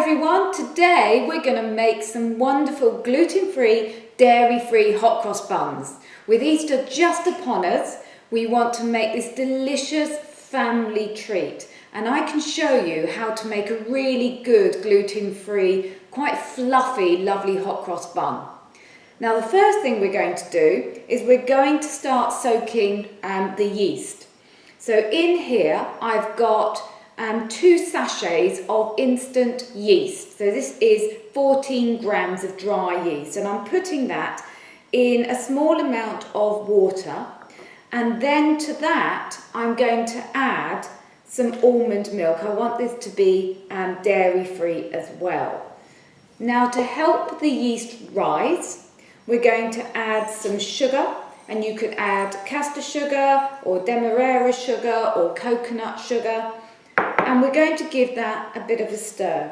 everyone, today we're going to make some wonderful gluten-free, dairy-free hot cross buns. With Easter just upon us, we want to make this delicious family treat, and I can show you how to make a really good gluten-free, quite fluffy, lovely hot cross bun. Now the first thing we're going to do is we're going to start soaking the yeast. So in here I've got 2 sachets of instant yeast. So this is 14 grams of dry yeast, and I'm putting that in a small amount of water, and then to that I'm going to add some almond milk. I want this to be dairy free as well. Now to help the yeast rise, we're going to add some sugar, and you could add caster sugar or demerara sugar or coconut sugar. And we're going to give that a bit of a stir.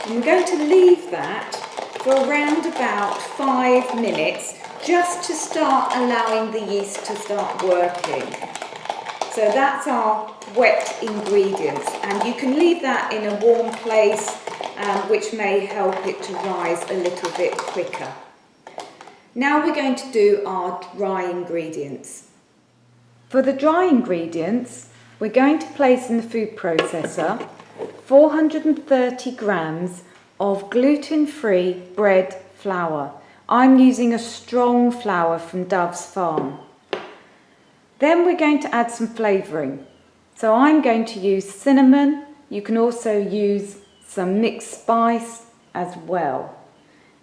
And we're going to leave that for around about 5 minutes just to start allowing the yeast to start working. So that's our wet ingredients, and you can leave that in a warm place which may help it to rise a little bit quicker. Now we're going to do our dry ingredients. For the dry ingredients, we're going to place in the food processor 430 grams of gluten-free bread flour. I'm using a strong flour from Dove's Farm. Then we're going to add some flavouring. So I'm going to use cinnamon. You can also use some mixed spice as well.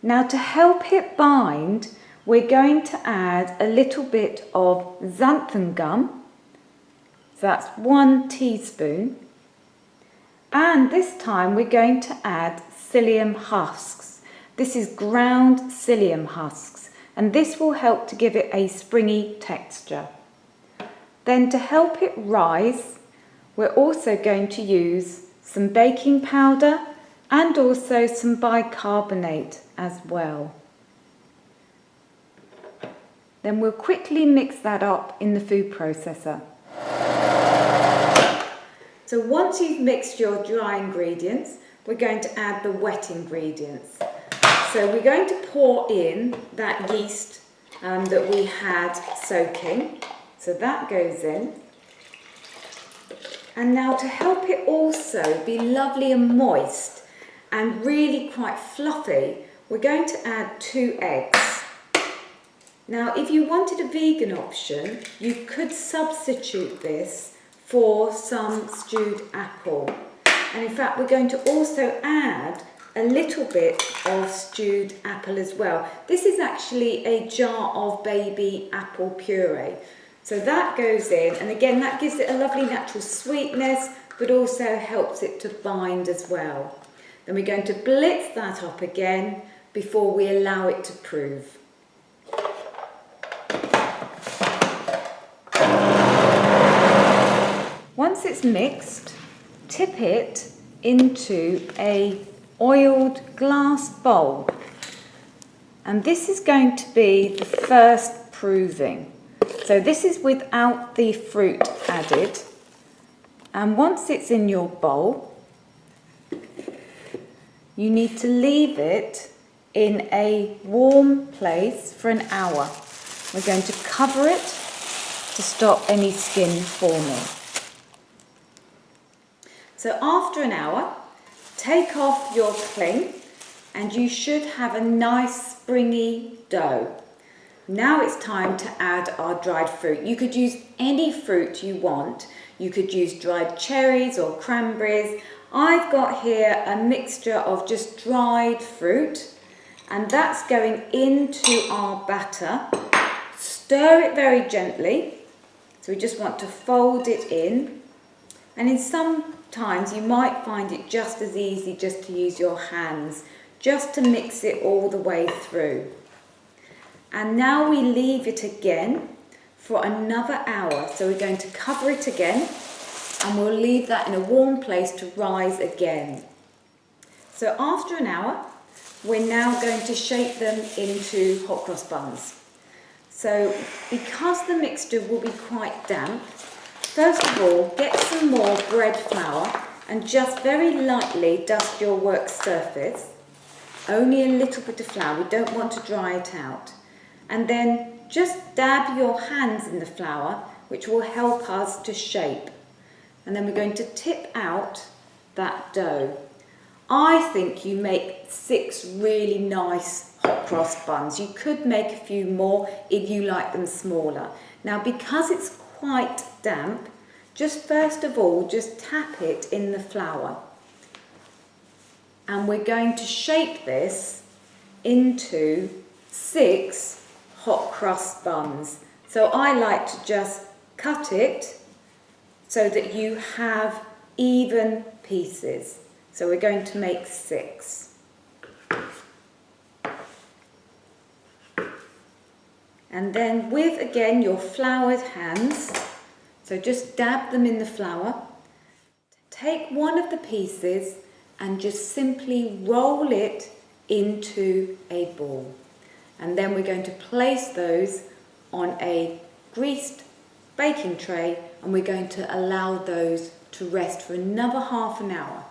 Now to help it bind, we're going to add a little bit of xanthum gum. So that's 1 teaspoon, and this time we're going to add psyllium husks. This is ground psyllium husks, and this will help to give it a springy texture. Then to help it rise, we're also going to use some baking powder and also some bicarbonate as well. Then we'll quickly mix that up in the food processor. So once you've mixed your dry ingredients, we're going to add the wet ingredients. So we're going to pour in that yeast that we had soaking. So that goes in. And now to help it also be lovely and moist and really quite fluffy, we're going to add 2 eggs. Now if you wanted a vegan option, you could substitute this for some stewed apple, and in fact we're going to also add a little bit of stewed apple as well. This is actually a jar of baby apple puree, so that goes in, and again that gives it a lovely natural sweetness but also helps it to bind as well. Then we're going to blitz that up again before we allow it to prove. Once it's mixed, tip it into a oiled glass bowl, and this is going to be the first proving. So this is without the fruit added, and once it's in your bowl, you need to leave it in a warm place for an hour. We're going to cover it to stop any skin forming. So after an hour, take off your cling and you should have a nice springy dough. Now it's time to add our dried fruit. You could use any fruit you want. You could use dried cherries or cranberries. I've got here a mixture of just dried fruit, and that's going into our batter. Stir it very gently. So we just want to fold it in, and in some times you might find it just as easy just to use your hands, just to mix it all the way through. And now we leave it again for another hour. So we're going to cover it again, and we'll leave that in a warm place to rise again. So after an hour, we're now going to shape them into hot cross buns. So because the mixture will be quite damp, first of all, get some more bread flour and just very lightly dust your work surface. Only a little bit of flour, we don't want to dry it out. And then just dab your hands in the flour, which will help us to shape. And then we're going to tip out that dough. I think you make 6 really nice hot cross buns. You could make a few more if you like them smaller. Now, because it's quite damp, just first of all, just tap it in the flour. And we're going to shape this into 6 hot cross buns. So I like to just cut it so that you have even pieces. So we're going to make 6. And then with, again, your floured hands, so just dab them in the flour, take one of the pieces and just simply roll it into a ball. And then we're going to place those on a greased baking tray, and we're going to allow those to rest for another half an hour.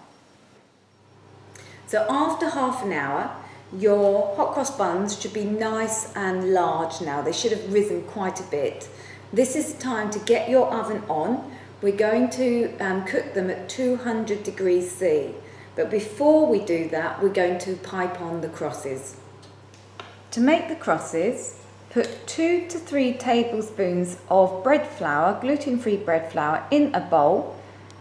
So after half an hour, your hot cross buns should be nice and large now. They should have risen quite a bit. This is time to get your oven on. We're going to cook them at 200 degrees C. But before we do that, we're going to pipe on the crosses. To make the crosses, put 2 to 3 tablespoons of bread flour, gluten-free bread flour, in a bowl,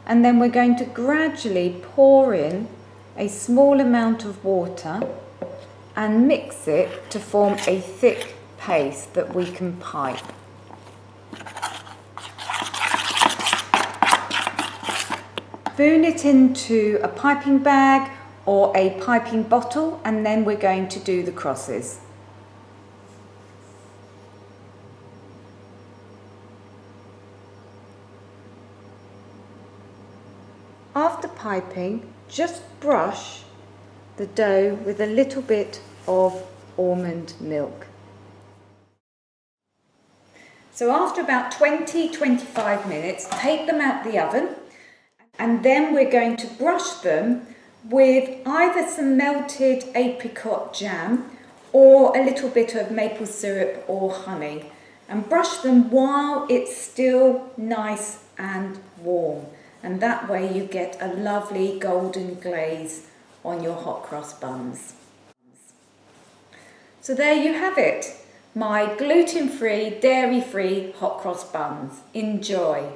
and then we're going to gradually pour in a small amount of water and mix it to form a thick paste that we can pipe. Spoon it into a piping bag or a piping bottle, and then we're going to do the crosses. After piping, just brush the dough with a little bit of almond milk. So after about 20-25 minutes, take them out the oven, and then we're going to brush them with either some melted apricot jam or a little bit of maple syrup or honey, and brush them while it's still nice and warm. And that way you get a lovely golden glaze on your hot cross buns. So there you have it, my gluten-free, dairy-free hot cross buns. Enjoy!